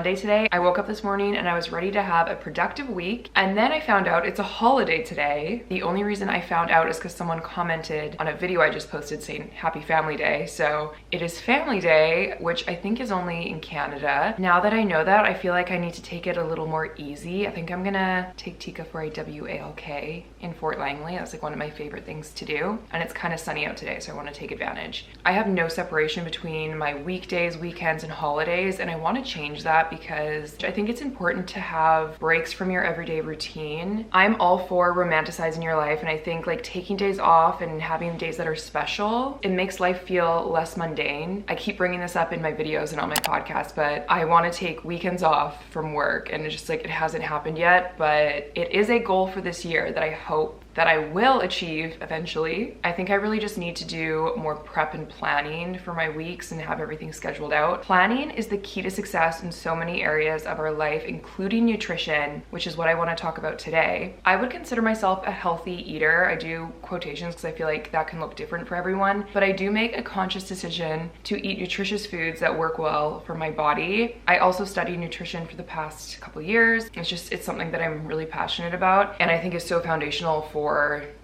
Monday today. I woke up this morning and I was ready to have a productive week, and then I found out it's a holiday today. The only reason I found out is because someone commented on a video I just posted saying Happy Family Day. So it is Family Day, which I think is only in Canada. Now that I know that, I feel like I need to take it a little more easy. I think I'm gonna take Tika for a WALK in Fort Langley. That's like one of my favorite things to do. And it's kind of sunny out today, so I want to take advantage. I have no separation between my weekdays, weekends, and holidays, and I want to change that because I think it's important to have breaks from your everyday routine. I'm all for romanticizing your life, and I think like taking days off and having days that are special, it makes life feel less mundane. I keep bringing this up in my videos and on my podcast, but I want to take weekends off from work, and it's just like it hasn't happened yet, but it is a goal for this year that I hope that I will achieve eventually. I think I really just need to do more prep and planning for my weeks and have everything scheduled out. Planning is the key to success in so many areas of our life, including nutrition, which is what I want to talk about today. I would consider myself a healthy eater. I do quotations because I feel like that can look different for everyone, but I do make a conscious decision to eat nutritious foods that work well for my body. I also studied nutrition for the past couple years. It's something that I'm really passionate about, and I think is so foundational for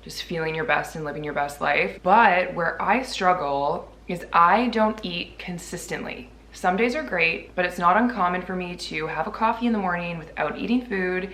just feeling your best and living your best life. But where I struggle is I don't eat consistently. Some days are great, but it's not uncommon for me to have a coffee in the morning without eating food,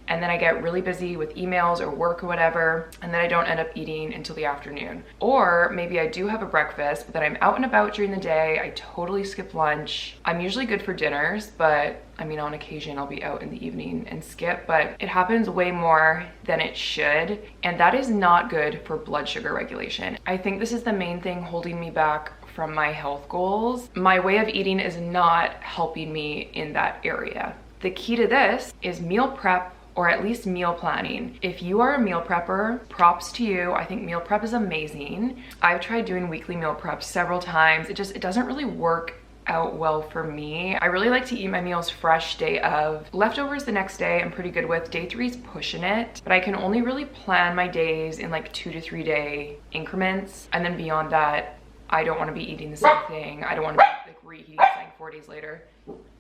and then I get really busy with emails or work or whatever, and then I don't end up eating until the afternoon. Or maybe I do have a breakfast, but then I'm out and about during the day. I totally skip lunch. I'm usually good for dinners, but I mean, on occasion I'll be out in the evening and skip, but it happens way more than it should, and that is not good for blood sugar regulation. I think this is the main thing holding me back from my health goals. My way of eating is not helping me in that area. The key to this is meal prep, or at least meal planning. If you are a meal prepper, props to you. I think meal prep is amazing. I've tried doing weekly meal prep several times. It doesn't really work out well for me. I really like to eat my meals fresh day of. Leftovers the next day I'm pretty good with. Day 3 is pushing it, but I can only really plan my days in like 2 to 3 day increments, and then beyond that I don't want to be eating the same thing. I don't want to be like reheating something 4 days later.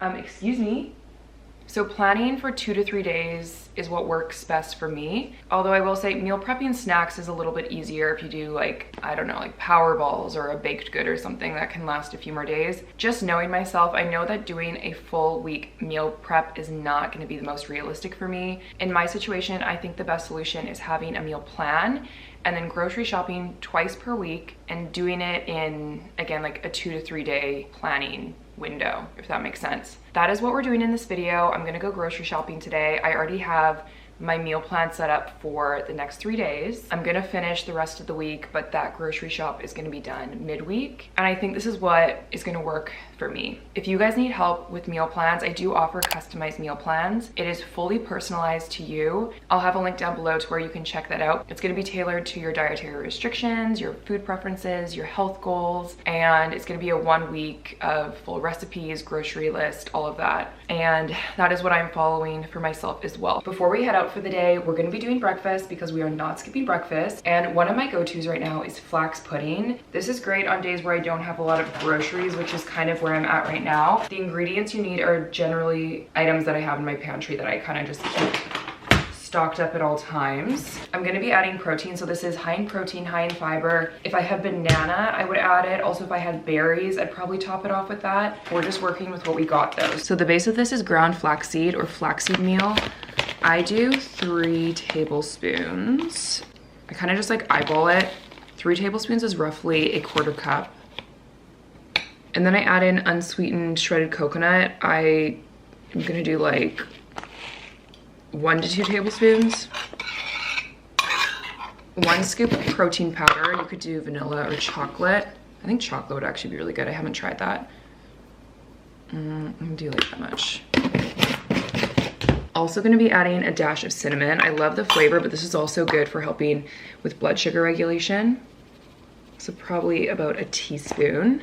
Excuse me. So planning for 2 to 3 days is what works best for me. Although I will say meal prepping snacks is a little bit easier if you do like, I don't know, like power balls or a baked good or something that can last a few more days. Just knowing myself, I know that doing a full week meal prep is not going to be the most realistic for me. In my situation, I think the best solution is having a meal plan and then grocery shopping twice per week and doing it in, again, like a 2 to 3 day planning window, if that makes sense. That is what we're doing in this video. I'm gonna go grocery shopping today. I already have my meal plan set up for the next 3 days. I'm gonna finish the rest of the week, but that grocery shop is gonna be done midweek. And I think this is what is gonna work for me. If you guys need help with meal plans, I do offer customized meal plans. It is fully personalized to you. I'll have a link down below to where you can check that out. It's gonna be tailored to your dietary restrictions, your food preferences, your health goals, and it's gonna be a 1 week of full recipes, grocery list, all of that. And that is what I'm following for myself as well. Before we head out for the day, we're gonna be doing breakfast because we are not skipping breakfast. And one of my go-tos right now is flax pudding. This is great on days where I don't have a lot of groceries, which is kind of where I'm at right now. The ingredients you need are generally items that I have in my pantry that I kind of just keep stocked up at all times. I'm gonna be adding protein, so this is high in protein, high in fiber. If I have banana, I would add it. Also, if I had berries, I'd probably top it off with that. We're just working with what we got though. So the base of this is ground flaxseed or flaxseed meal. I do 3 tablespoons. I kind of just like eyeball it. 3 tablespoons is roughly 1/4 cup. And then I add in unsweetened shredded coconut. I am gonna do like 1 to 2 tablespoons. 1 scoop of protein powder. You could do vanilla or chocolate. I think chocolate would actually be really good. I haven't tried that. I'm gonna do like that much. Also gonna be adding a dash of cinnamon. I love the flavor, but this is also good for helping with blood sugar regulation. So probably about a teaspoon.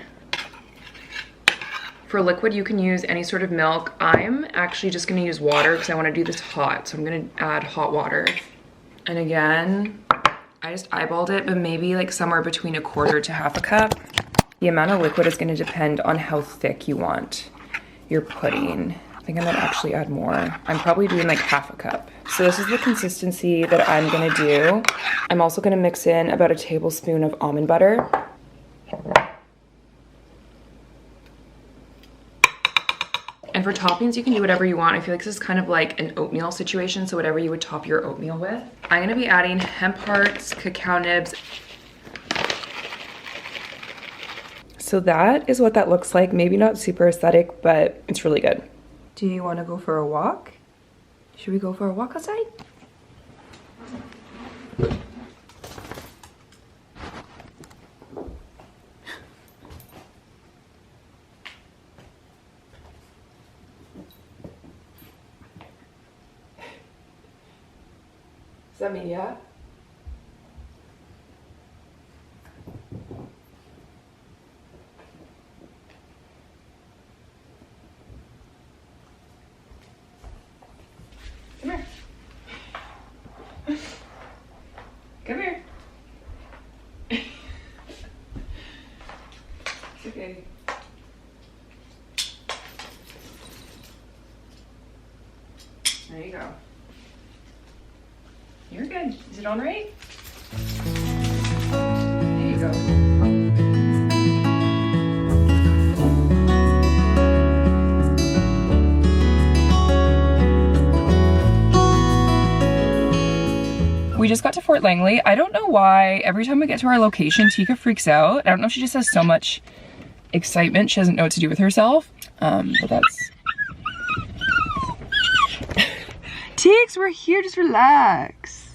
For liquid, you can use any sort of milk. I'm actually just gonna use water because I wanna do this hot. So I'm gonna add hot water. And again, I just eyeballed it, but maybe like somewhere between 1/4 to 1/2 cup. The amount of liquid is gonna depend on how thick you want your pudding. think I might actually add more. I'm probably doing like half a cup. So this is the consistency that I'm gonna do. I'm also gonna mix in about a tablespoon of almond butter. And for toppings, you can do whatever you want. I feel like this is kind of like an oatmeal situation, so whatever you would top your oatmeal with. I'm gonna be adding hemp hearts, cacao nibs. So that is what that looks like. Maybe not super aesthetic, but it's really good. Do you wanna go for a walk? Should we go for a walk outside? Is that me, yeah? Come here. Come here. It's okay. There you go. You're good. Is it on right? There you go. We just got to Fort Langley. I don't know why every time we get to our location, Tika freaks out. I don't know if she just has so much excitement she doesn't know what to do with herself. But that's... Tix, we're here, just relax.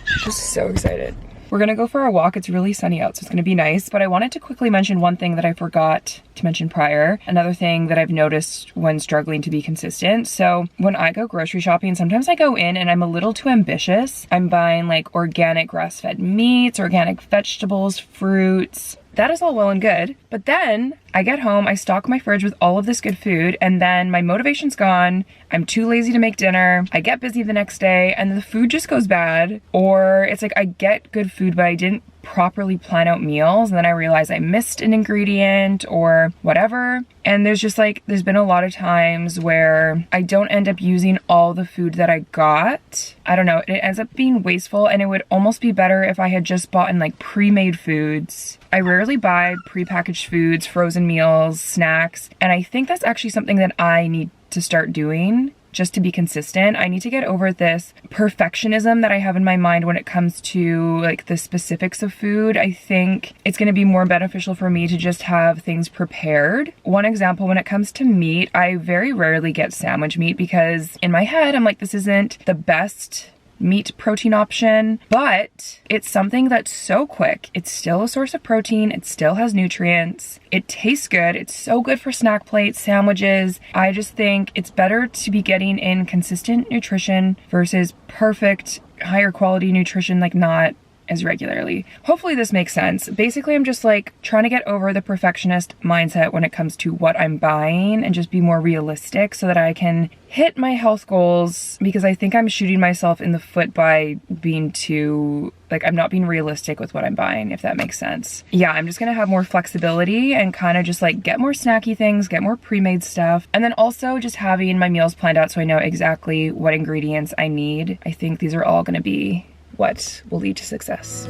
She's so excited. We're gonna go for a walk. It's really sunny out, so it's gonna be nice, but I wanted to quickly mention one thing that I forgot to mention prior. Another thing that I've noticed when struggling to be consistent. So when I go grocery shopping, sometimes I go in and I'm a little too ambitious. I'm buying like organic grass-fed meats, organic vegetables, fruits. That is all well and good, but then I get home, I stock my fridge with all of this good food, and then my motivation's gone, I'm too lazy to make dinner, I get busy the next day, and the food just goes bad, or it's like I get good food, but I didn't properly plan out meals, and then I realize I missed an ingredient or whatever, and there's been a lot of times where I don't end up using all the food that I got. I don't know, it ends up being wasteful, and it would almost be better if I had just bought in like pre-made foods. I rarely buy pre-packaged foods, frozen meals, snacks, and I think that's actually something that I need to start doing just to be consistent. I need to get over this perfectionism that I have in my mind when it comes to like the specifics of food. I think it's going to be more beneficial for me to just have things prepared. One example, when it comes to meat, I very rarely get sandwich meat because in my head, I'm like, this isn't the best meat protein option, but it's something that's so quick. It's still a source of protein. It still has nutrients. It tastes good. It's so good for snack plates, sandwiches. I just think it's better to be getting in consistent nutrition versus perfect, higher quality nutrition, like not as regularly. Hopefully this makes sense. Basically, I'm just like trying to get over the perfectionist mindset when it comes to what I'm buying and just be more realistic so that I can hit my health goals, because I think I'm shooting myself in the foot by being too, like, I'm not being realistic with what I'm buying, if that makes sense. Yeah, I'm just gonna have more flexibility and kind of just like get more snacky things, get more pre-made stuff, and then also just having my meals planned out so I know exactly what ingredients I need. I think these are all gonna be what will lead to success.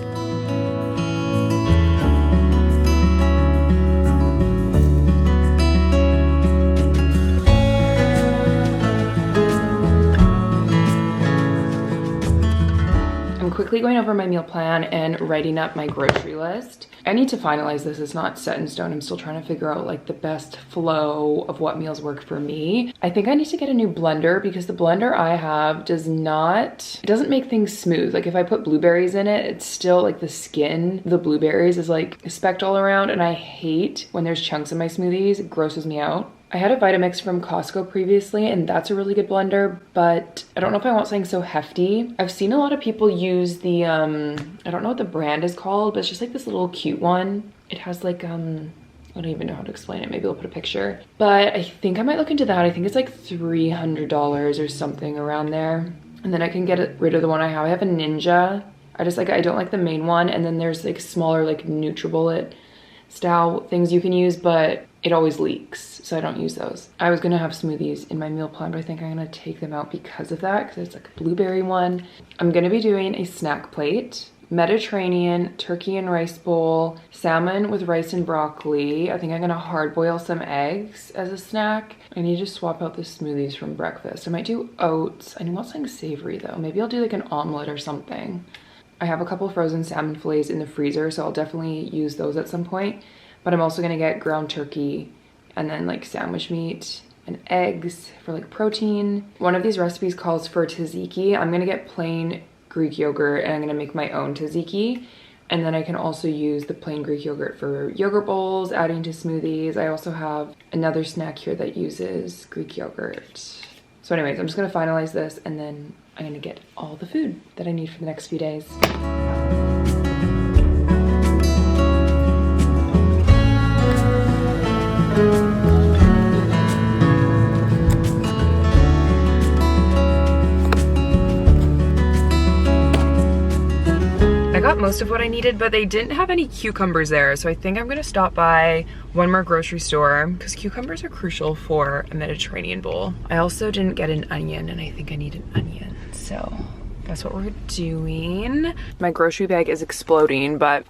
I'm quickly going over my meal plan and writing up my grocery list. I need to finalize this. It's not set in stone. I'm still trying to figure out like the best flow of what meals work for me. I think I need to get a new blender because the blender I have doesn't make things smooth. Like if I put blueberries in it, it's still like the skin, the blueberries is like specked all around, and I hate when there's chunks in my smoothies. It grosses me out. I had a Vitamix from Costco previously, and that's a really good blender, but I don't know if I want something so hefty. I've seen a lot of people use the, I don't know what the brand is called, but it's just like this little cute one. It has like, I don't even know how to explain it. Maybe I'll put a picture. But I think I might look into that. I think it's like $300 or something around there. And then I can get rid of the one I have. I have a Ninja. I don't like the main one. And then there's like smaller like NutriBullet style things you can use, but it always leaks, so I don't use those. I was gonna have smoothies in my meal plan, but I think I'm gonna take them out because of that, because it's like a blueberry one. I'm gonna be doing a snack plate. Mediterranean turkey and rice bowl, salmon with rice and broccoli. I think I'm gonna hard boil some eggs as a snack. I need to swap out the smoothies from breakfast. I might do oats. I want something savory though. Maybe I'll do like an omelet or something. I have a couple frozen salmon fillets in the freezer, so I'll definitely use those at some point. But I'm also gonna get ground turkey and then like sandwich meat and eggs for like protein. One of these recipes calls for tzatziki. I'm gonna get plain Greek yogurt and I'm gonna make my own tzatziki. And then I can also use the plain Greek yogurt for yogurt bowls, adding to smoothies. I also have another snack here that uses Greek yogurt. So anyways, I'm just gonna finalize this and then I'm gonna get all the food that I need for the next few days. I got most of what I needed, but they didn't have any cucumbers there, so I think I'm gonna stop by one more grocery store because cucumbers are crucial for a Mediterranean bowl. I also didn't get an onion, and I think I need an onion, so that's what we're doing. My grocery bag is exploding, but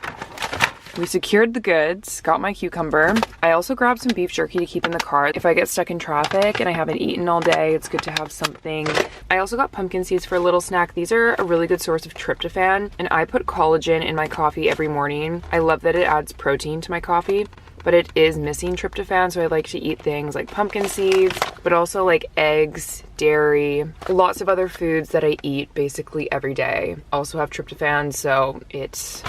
we secured the goods, got my cucumber. I also grabbed some beef jerky to keep in the car. If I get stuck in traffic and I haven't eaten all day, it's good to have something. I also got pumpkin seeds for a little snack. These are a really good source of tryptophan, and I put collagen in my coffee every morning. I love that it adds protein to my coffee, but it is missing tryptophan, so I like to eat things like pumpkin seeds, but also like eggs, dairy, lots of other foods that I eat basically every day also have tryptophan, so it's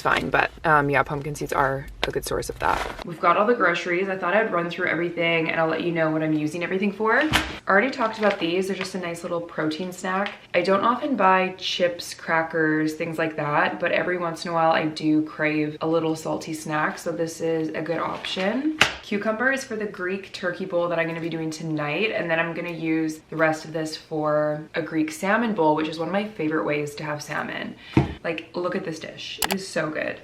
fine. But yeah, pumpkin seeds are a good source of that. We've got all the groceries. I thought I'd run through everything and I'll let you know what I'm using everything for. I already talked about these. They're just a nice little protein snack. I don't often buy chips, crackers, things like that, but every once in a while I do crave a little salty snack, so this is a good option. Cucumber is for the Greek turkey bowl that I'm gonna be doing tonight, and then I'm gonna use the rest of this for a Greek salmon bowl, which is one of my favorite ways to have salmon. Like, look at this dish. It is so good.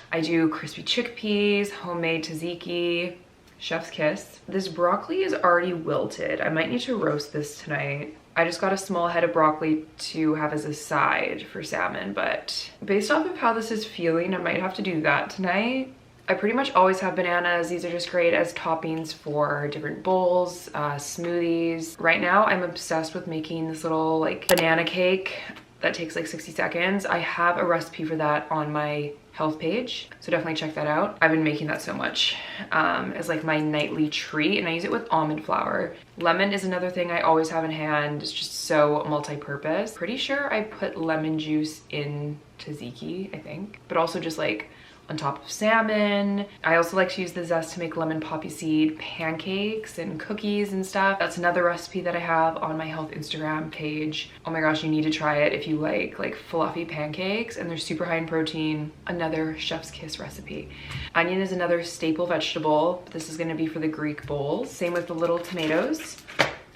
I do crispy chickpeas, homemade tzatziki, chef's kiss. This broccoli is already wilted. I might need to roast this tonight. I just got a small head of broccoli to have as a side for salmon, but based off of how this is feeling, I might have to do that tonight. I pretty much always have bananas. These are just great as toppings for different bowls, smoothies. Right now, I'm obsessed with making this little like banana cake that takes like 60 seconds. I have a recipe for that on my health page, so definitely check that out. I've been making that so much as like my nightly treat, and I use it with almond flour. Lemon is another thing I always have in hand. It's just so multi-purpose. Pretty sure I put lemon juice in tzatziki, I think, but also just like on top of salmon. I also like to use the zest to make lemon poppy seed pancakes and cookies and stuff. That's another recipe that I have on my health Instagram page. Oh my gosh, you need to try it if you like fluffy pancakes, and they're super high in protein. Another chef's kiss recipe. Onion is another staple vegetable. This is gonna be for the Greek bowls. Same with the little tomatoes.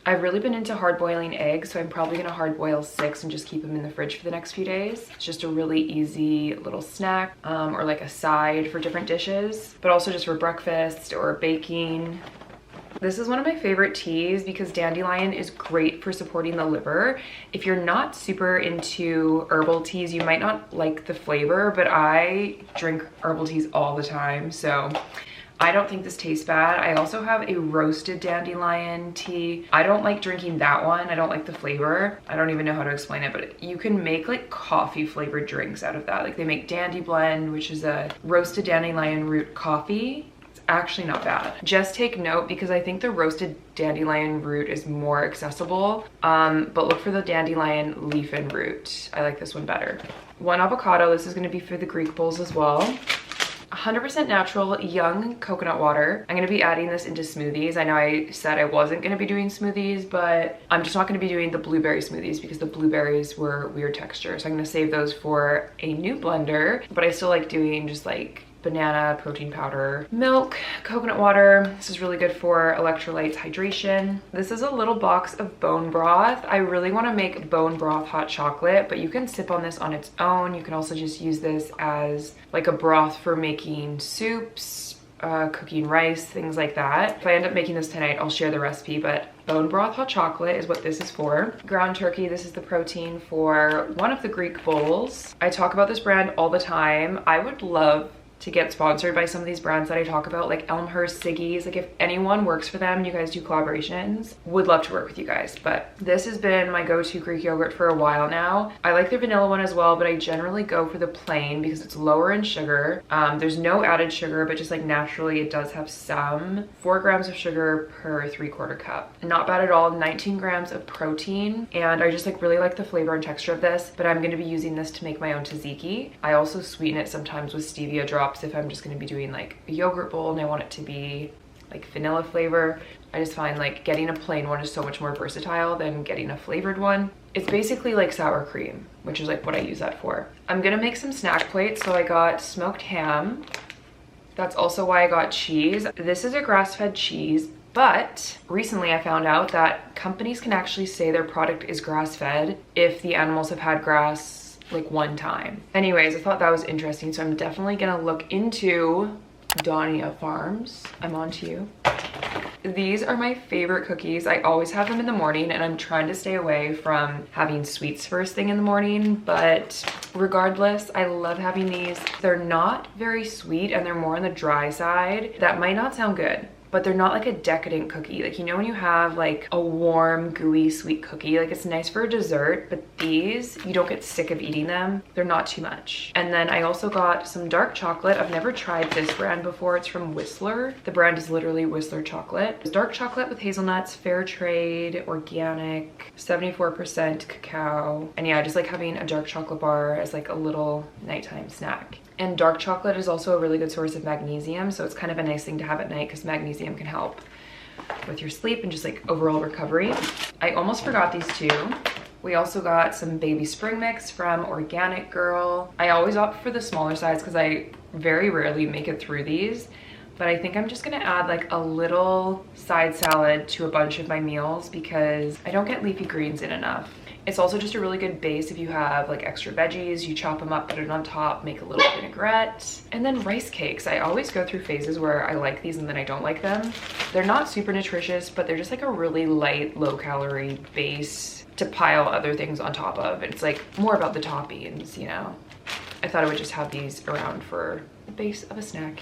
I've really been into hard boiling eggs, so I'm probably gonna hard boil 6 and just keep them in the fridge for the next few days. It's just a really easy little snack or like a side for different dishes, but also just for breakfast or baking. This is one of my favorite teas because dandelion is great for supporting the liver. If you're not super into herbal teas, you might not like the flavor, but I drink herbal teas all the time, so I don't think this tastes bad. I also have a roasted dandelion tea. I don't like drinking that one. I don't like the flavor. I don't even know how to explain it, but you can make like coffee flavored drinks out of that. Like they make Dandy Blend, which is a roasted dandelion root coffee. It's actually not bad. Just take note because I think the roasted dandelion root is more accessible, but look for the dandelion leaf and root. I like this one better. 1 avocado. This is gonna be for the Greek bowls as well. 100% natural young coconut water. I'm gonna be adding this into smoothies. I know I said I wasn't gonna be doing smoothies, but I'm just not gonna be doing the blueberry smoothies because the blueberries were weird texture. So I'm gonna save those for a new blender, but I still like doing just like banana, protein powder, milk, coconut water. This is really good for electrolytes, hydration. This is a little box of bone broth. I really want to make bone broth hot chocolate, but you can sip on this on its own. You can also just use this as like a broth for making soups, cooking rice, things like that. If I end up making this tonight, I'll share the recipe, but bone broth hot chocolate is what this is for. Ground turkey, this is the protein for one of the Greek bowls. I talk about this brand all the time. I would love to get sponsored by some of these brands that I talk about, like Elmhurst, Siggy's. Like if anyone works for them, you guys do collaborations, would love to work with you guys. But this has been my go-to Greek yogurt for a while now. I like their vanilla one as well, but I generally go for the plain because it's lower in sugar. There's no added sugar, but just like naturally it does have some. 4 grams of sugar per 3/4 cup. Not bad at all. 19 grams of protein. And I just like really like the flavor and texture of this, but I'm going to be using this to make my own tzatziki. I also sweeten it sometimes with stevia drops if I'm just going to be doing like a yogurt bowl and I want it to be like vanilla flavor. I just find like getting a plain one is so much more versatile than getting a flavored one. It's basically like sour cream, which is like what I use that for. I'm gonna make some snack plates. So I got smoked ham. That's also why I got cheese. This is a grass-fed cheese, but recently I found out that companies can actually say their product is grass-fed if the animals have had grass like one time. Anyways, I thought that was interesting, so I'm definitely gonna look into Donia Farms. I'm on to you. These are my favorite cookies. I always have them in the morning, and I'm trying to stay away from having sweets first thing in the morning, but regardless, I love having these. They're not very sweet and they're more on the dry side. That might not sound good, but they're not like a decadent cookie. Like, you know when you have like a warm, gooey, sweet cookie, like it's nice for a dessert, but these, you don't get sick of eating them. They're not too much. And then I also got some dark chocolate. I've never tried this brand before. It's from Whistler. The brand is literally Whistler chocolate. It's dark chocolate with hazelnuts, fair trade, organic, 74% cacao. And yeah, I just like having a dark chocolate bar as like a little nighttime snack. And dark chocolate is also a really good source of magnesium, so it's kind of a nice thing to have at night because magnesium can help with your sleep and just like overall recovery. I almost forgot these two. We also got some baby spring mix from Organic Girl. I always opt for the smaller size because I very rarely make it through these, but I think I'm just gonna add like a little side salad to a bunch of my meals because I don't get leafy greens in enough. It's also just a really good base if you have like extra veggies, you chop them up, put it on top, make a little vinaigrette. And then rice cakes. I always go through phases where I like these and then I don't like them. They're not super nutritious, but they're just like a really light, low calorie base to pile other things on top of. It's like more about the toppings, you know? I thought I would just have these around for the base of a snack.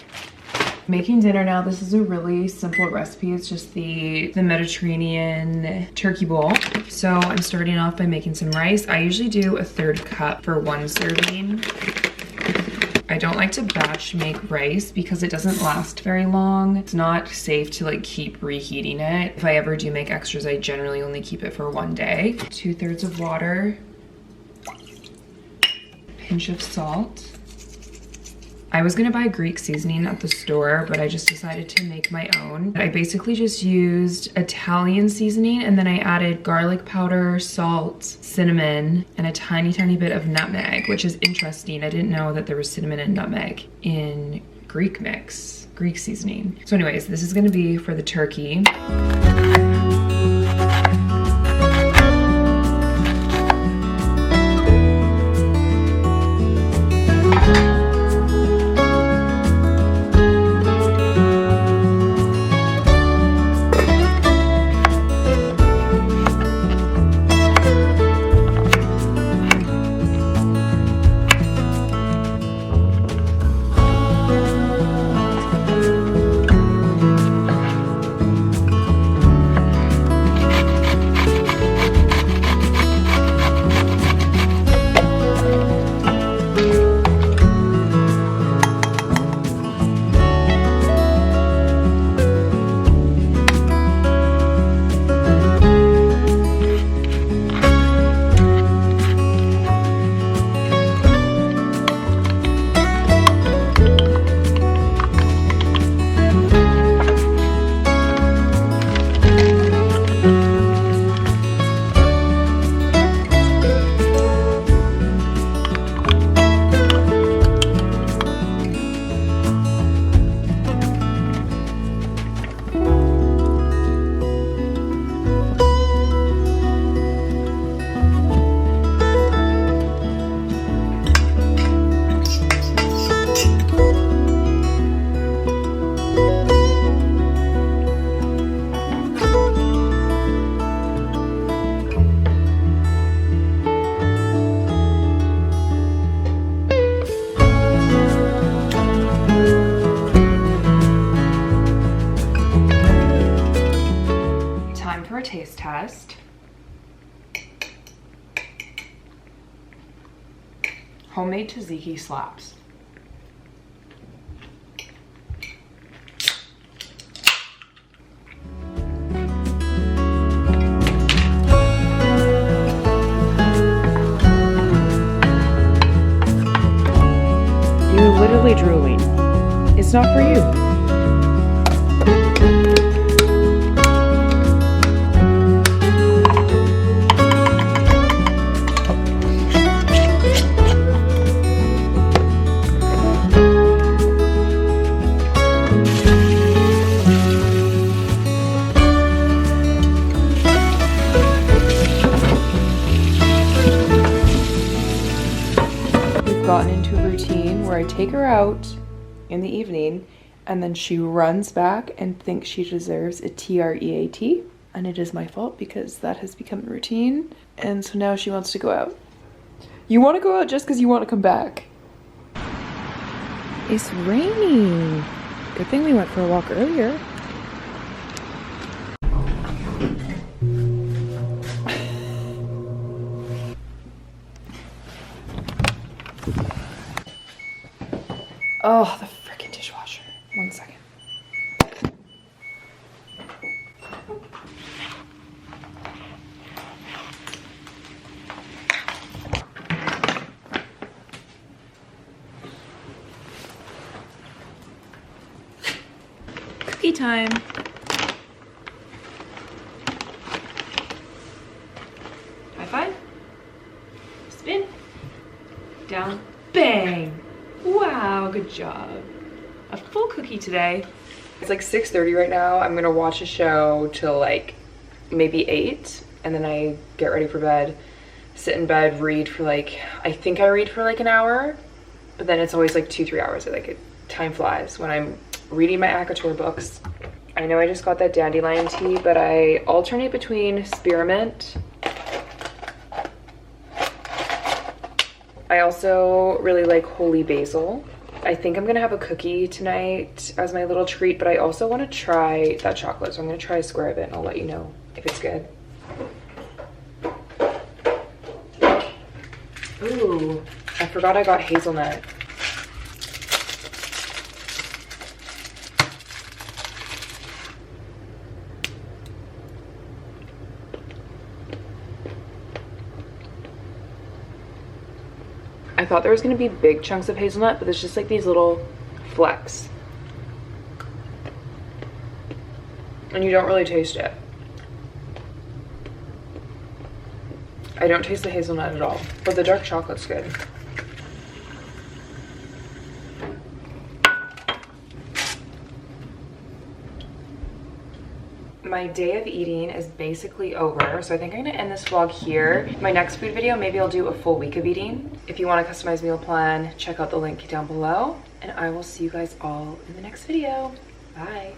Making dinner now. This is a really simple recipe. It's just the Mediterranean turkey bowl. So I'm starting off by making some rice. I usually do a 1/3 cup for 1 serving. I don't like to batch make rice because it doesn't last very long. It's not safe to like keep reheating it. If I ever do make extras, I generally only keep it for 1 day. 2/3 of water, pinch of salt. I was gonna buy Greek seasoning at the store, but I just decided to make my own. I basically just used Italian seasoning and then I added garlic powder, salt, cinnamon, and a tiny, tiny bit of nutmeg, which is interesting. I didn't know that there was cinnamon and nutmeg in Greek mix, Greek seasoning. So anyways, this is gonna be for the turkey. a taste test. Homemade tzatziki slaps. You're literally drooling. It's not for you. Gotten into a routine where I take her out in the evening and then she runs back and thinks she deserves a TREAT, and it is my fault because that has become a routine, and so now she wants to go out. You want to go out just because you want to come back. It's raining. Good thing we went for a walk earlier. Oh, the freaking dishwasher. 1 second. Cookie time. High five. Spin. Down. Bang. Wow, good job. A full cookie today. It's like 6:30 right now. I'm gonna watch a show till like maybe 8, and then I get ready for bed, sit in bed, read for like, I think I read for like an hour, but then it's always like 2-3 hours. Time flies when I'm reading my ACOTAR books. I know I just got that dandelion tea, but I alternate between spearmint. I also really like holy basil. I think I'm gonna have a cookie tonight as my little treat, but I also want to try that chocolate, so I'm gonna try a square of it and I'll let you know if it's good. Ooh, I forgot I got hazelnut. I thought there was gonna be big chunks of hazelnut, but there's just like these little flecks. And you don't really taste it. I don't taste the hazelnut at all, but the dark chocolate's good. My day of eating is basically over, so I think I'm gonna end this vlog here. My next food video, maybe I'll do a full week of eating. If you want a customized meal plan, check out the link down below, and I will see you guys all in the next video. Bye.